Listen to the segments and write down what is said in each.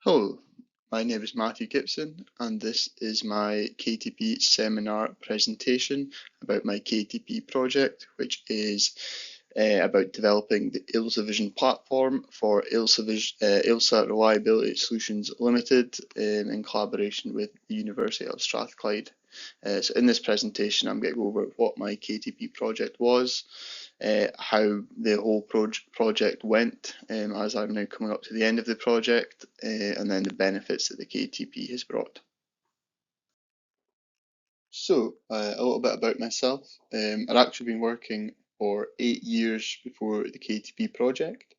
Hello, my name is Matthew Gibson, and this is my KTP seminar presentation about my KTP project, which is about developing the Ailsa Vision platform for Ailsa Reliability Solutions Limited in collaboration with the University of Strathclyde. So in this presentation, I'm going to go over what my KTP project was, how the whole project went as I'm now coming up to the end of the project, and then the benefits that the KTP has brought. So a little bit about myself. I'd actually been working for 8 years before the KTP project.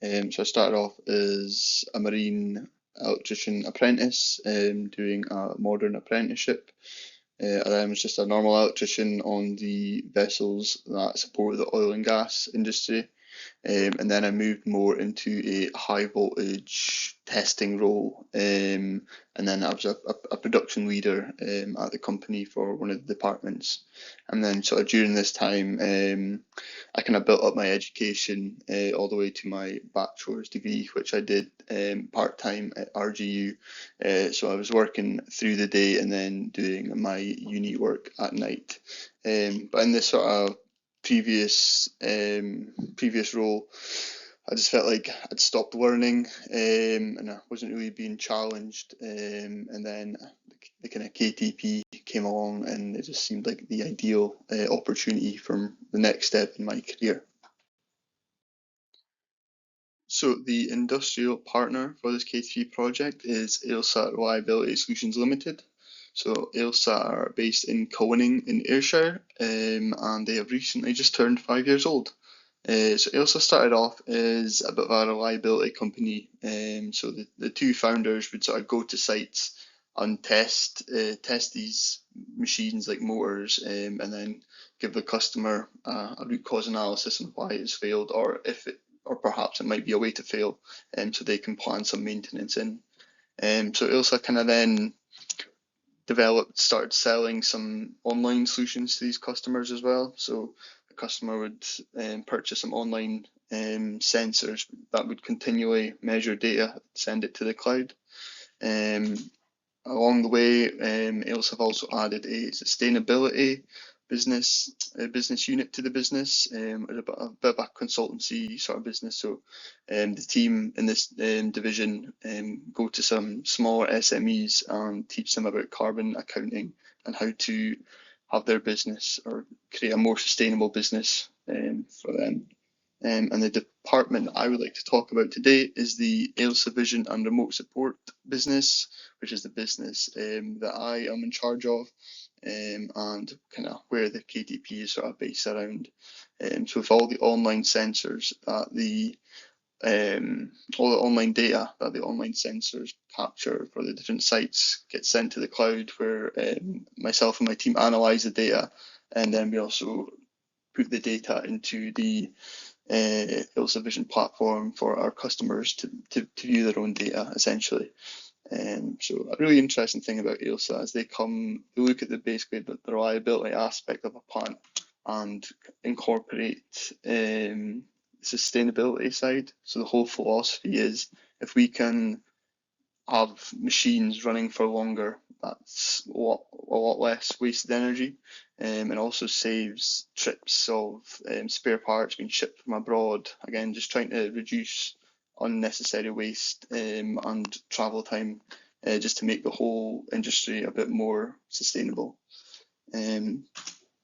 So I started off as a marine electrician apprentice, doing a modern apprenticeship. I was just a normal electrician on the vessels that support the oil and gas industry. And then I moved more into a high voltage testing role. And then I was a production leader at the company for one of the departments. And then sort of during this time, I kind of built up my education all the way to my bachelor's degree, which I did part-time at RGU. So I was working through the day and then doing my uni work at night. But in this sort of previous role, I just felt like I'd stopped learning, and I wasn't really being challenged. And then the kind of KTP came along, and it just seemed like the ideal opportunity for the next step in my career. So the industrial partner for this KTP project is Ailsa Reliability Solutions Limited. So Ailsa are based in Coning in Ayrshire, and they have recently just turned 5 years old. So Ailsa started off as a bit of a reliability company. So the two founders would sort of go to sites and test these machines like motors, and then give the customer a root cause analysis on why it's failed, or perhaps it might be a way to fail, so they can plan some maintenance in. So Ailsa kind of then started selling some online solutions to these customers as well. So the customer would purchase some online sensors that would continually measure data, send it to the cloud. Along the way, Ailsa have also added a sustainability business unit to the business, a bit of a consultancy sort of business. So the team in this division go to some smaller SMEs and teach them about carbon accounting and how to have their business or create a more sustainable business for them. And the department I would like to talk about today is the Ailsa Vision and Remote Support business, which is the business that I am in charge of, and kind of where the KTP is sort of based around. So with all the online sensors that all the online data that the online sensors capture for the different sites gets sent to the cloud, where myself and my team analyze the data, and then we also put the data into the Ailsa Vision platform for our customers to view their own data, essentially. So a really interesting thing about Ailsa is they look at basically the reliability aspect of a plant and incorporate sustainability side. So the whole philosophy is, if we can have machines running for longer, that's a lot less wasted energy, and also saves trips of spare parts being shipped from abroad. Again, just trying to reduce unnecessary waste and travel time, just to make the whole industry a bit more sustainable. So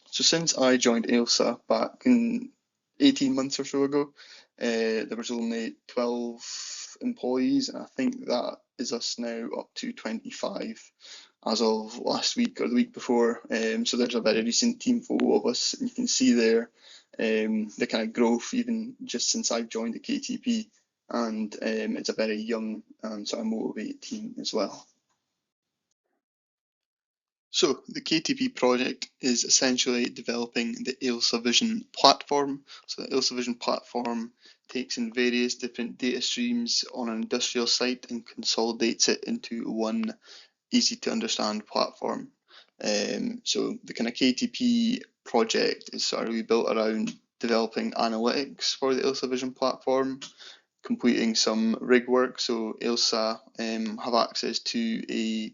since I joined Ailsa back in 18 months or so ago, there was only 12 employees, and I think that is us now up to 25 as of last week or the week before. So there's a very recent team photo of us, and you can see there the kind of growth even just since I've joined the KTP, and it's a very young and sort of motivated team as well. So the KTP project is essentially developing the Ailsa Vision platform. So the Ailsa Vision platform takes in various different data streams on an industrial site and consolidates it into one easy to understand platform. So the kind of KTP project is sort of really built around developing analytics for the Ailsa Vision platform, completing some rig work. So Ailsa have access to a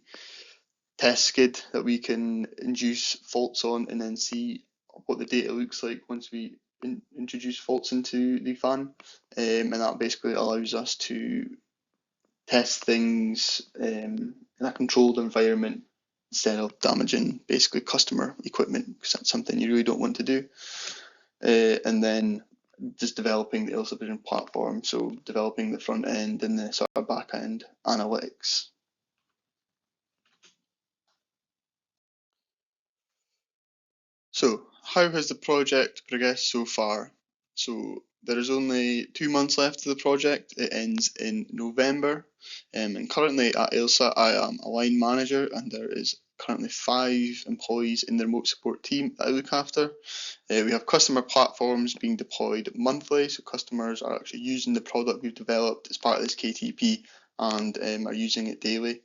test skid that we can induce faults on and then see what the data looks like once we introduce faults into the fan. And that basically allows us to test things in a controlled environment instead of damaging basically customer equipment, because that's something you really don't want to do. And then just developing the Ailsa Vision platform, so developing the front end and the sort of back end analytics. So, how has the project progressed so far? So, there is only 2 months left to the project. It ends in November. And currently at Ailsa, I am a line manager, and there is currently 5 employees in the remote support team that I look after. We have customer platforms being deployed monthly, so customers are actually using the product we've developed as part of this KTP and are using it daily.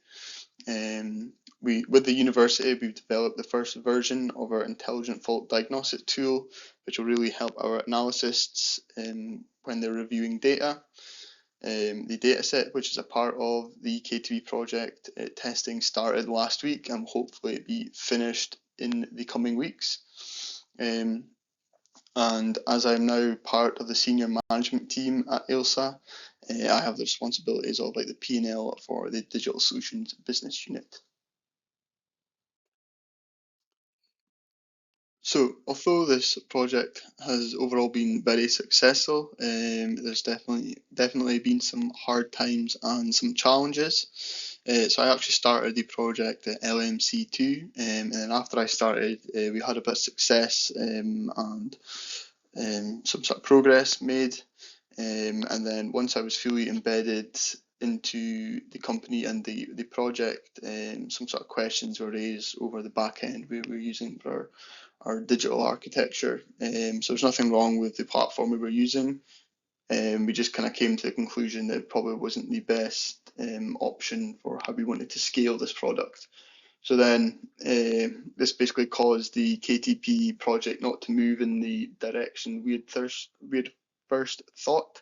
With the university, we've developed the first version of our intelligent fault diagnostic tool, which will really help our analysts when they're reviewing data. The dataset, which is a part of the KTP project, testing started last week and will hopefully be finished in the coming weeks. And as I'm now part of the senior management team at Ailsa, I have the responsibilities of like the P&L for the digital solutions business unit. So, although this project has overall been very successful, there's definitely been some hard times and some challenges. So I actually started the project at LMC2, and then after I started, we had a bit of success and some sort of progress made. And then once I was fully embedded into the company and the project, some sort of questions were raised over the back end we were using for our digital architecture. So there's nothing wrong with the platform we were using. We just kind of came to the conclusion that it probably wasn't the best option for how we wanted to scale this product. So then this basically caused the KTP project not to move in the direction we had first thought,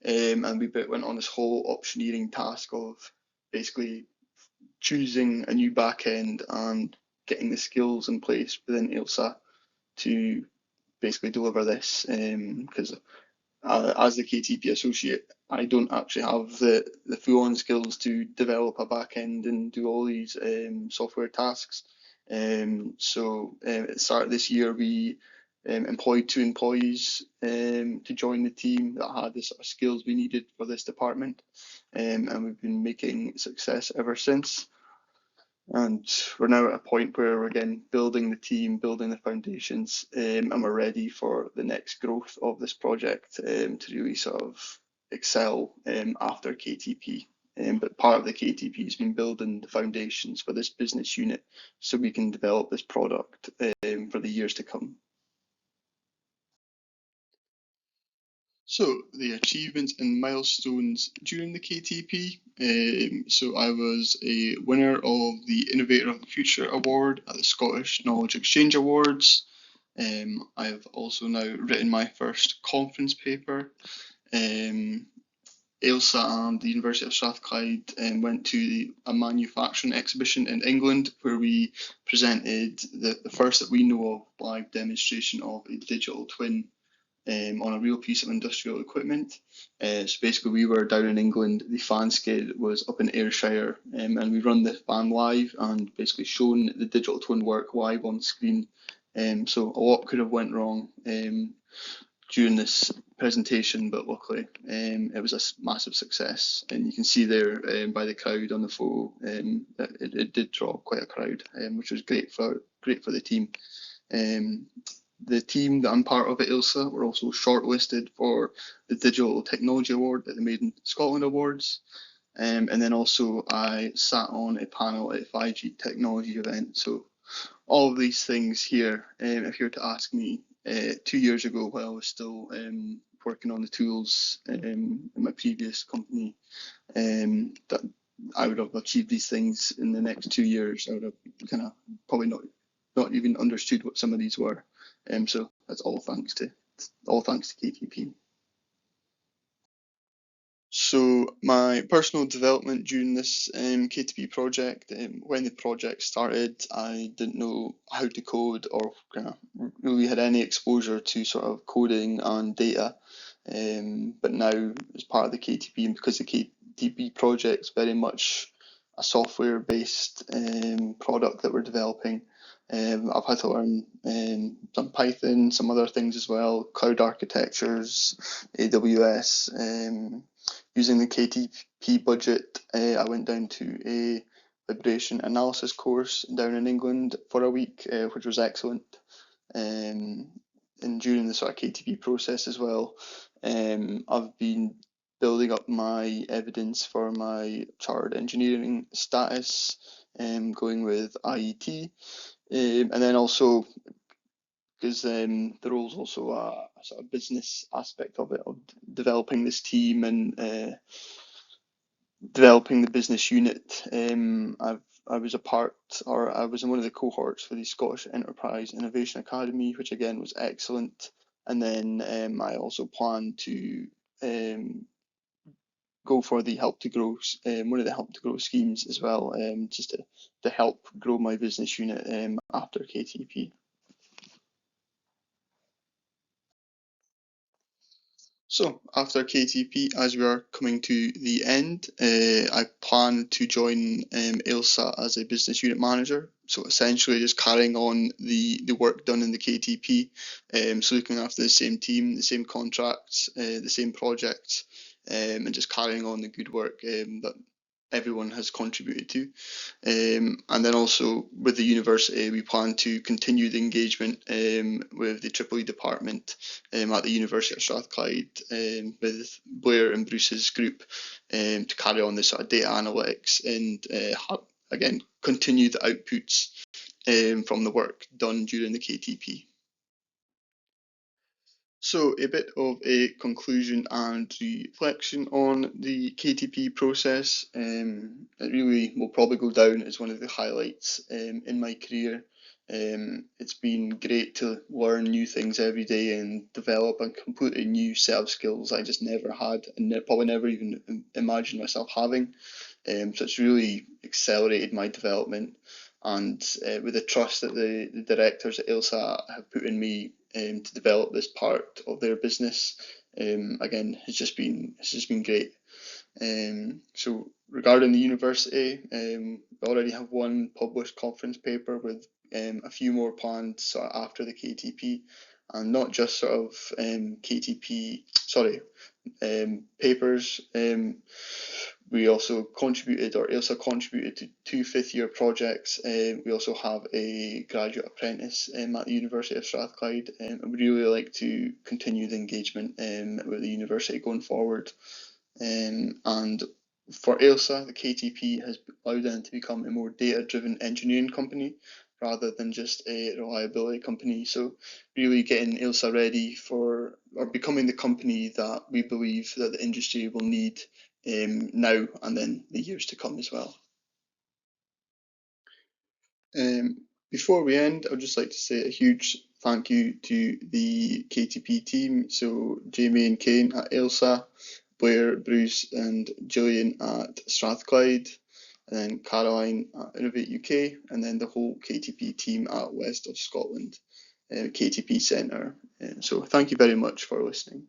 and we went on this whole optioneering task of basically choosing a new backend and getting the skills in place within Ailsa to basically deliver this. Because as the KTP associate, I don't actually have the full-on skills to develop a backend and do all these software tasks. So at the start of this year, we employed 2 employees to join the team that had the sort of skills we needed for this department, and we've been making success ever since. And we're now at a point where we're again building the team, building the foundations, and we're ready for the next growth of this project to really sort of excel after KTP. But part of the KTP has been building the foundations for this business unit so we can develop this product for the years to come. So the achievements and milestones during the KTP. So I was a winner of the Innovator of the Future Award at the Scottish Knowledge Exchange Awards. I've also now written my first conference paper. Ailsa and the University of Strathclyde went to a manufacturing exhibition in England where we presented the first that we know of live demonstration of a digital twin on a real piece of industrial equipment. So basically we were down in England, the fan skid was up in Ayrshire, and we run the fan live and basically shown the digital twin work live on screen. So a lot could have went wrong during this presentation, but luckily it was a massive success, and you can see there by the crowd on the photo that it did draw quite a crowd, which was great for the team. The team that I'm part of at Ailsa were also shortlisted for the Digital Technology Award at the Made in Scotland Awards. And then also I sat on a panel at a 5G technology event. So all of these things here, if you were to ask me 2 years ago while I was still working on the tools in my previous company, that I would have achieved these things in the next 2 years, I would have kind of probably not even understood what some of these were. So that's all thanks to KTP. So my personal development during this KTP project, when the project started, I didn't know how to code or kind of really had any exposure to sort of coding and data. But now, as part of the KTP, and because the KTP project is very much a software-based product that we're developing, I've had to learn some Python, some other things as well, cloud architectures, AWS. Using the KTP budget, I went down to a liberation analysis course down in England for a week, which was excellent. And during the sort of KTP process as well, I've been building up my evidence for my chartered engineering status, going with IET, and then also because the role's also a sort of business aspect of it, of developing this team and developing the business unit. I was a part, or I was in one of the cohorts for the Scottish Enterprise Innovation Academy, which again was excellent. And then I also plan to go for the Help to Grow, one of the Help to Grow schemes as well, just to help grow my business unit after KTP. So after KTP, as we are coming to the end, I plan to join Ailsa as a business unit manager. So essentially just carrying on the work done in the KTP, so looking after the same team, the same contracts, the same projects, and just carrying on the good work that everyone has contributed to. And then also with the university, we plan to continue the engagement with the EEE department at the University of Strathclyde with Blair and Bruce's group to carry on this sort of data analytics and again continue the outputs from the work done during the KTP. So a bit of a conclusion and reflection on the KTP process. It really will probably go down as one of the highlights in my career. It's been great to learn new things every day and develop a completely new set of skills I just never had and probably never even imagined myself having. So it's really accelerated my development, and with the trust that the directors at Ailsa have put in me to develop this part of their business, again, it's just been great. So regarding the university, we already have one published conference paper with a few more planned sort of after the KTP, and not just sort of KTP, sorry, papers. We also contributed, or Ailsa contributed to 2 fifth-year projects. We also have a graduate apprentice at the University of Strathclyde, and we'd really like to continue the engagement with the university going forward. And for Ailsa, the KTP has allowed them to become a more data-driven engineering company rather than just a reliability company. So really getting Ailsa ready for, or becoming the company that we believe that the industry will need now and then the years to come as well. Before we end, I'd just like to say a huge thank you to the KTP team. So Jamie and Kane at Ailsa, Blair, Bruce and Gillian at Strathclyde, and then Caroline at Innovate UK, and then the whole KTP team at West of Scotland, KTP Centre. So thank you very much for listening.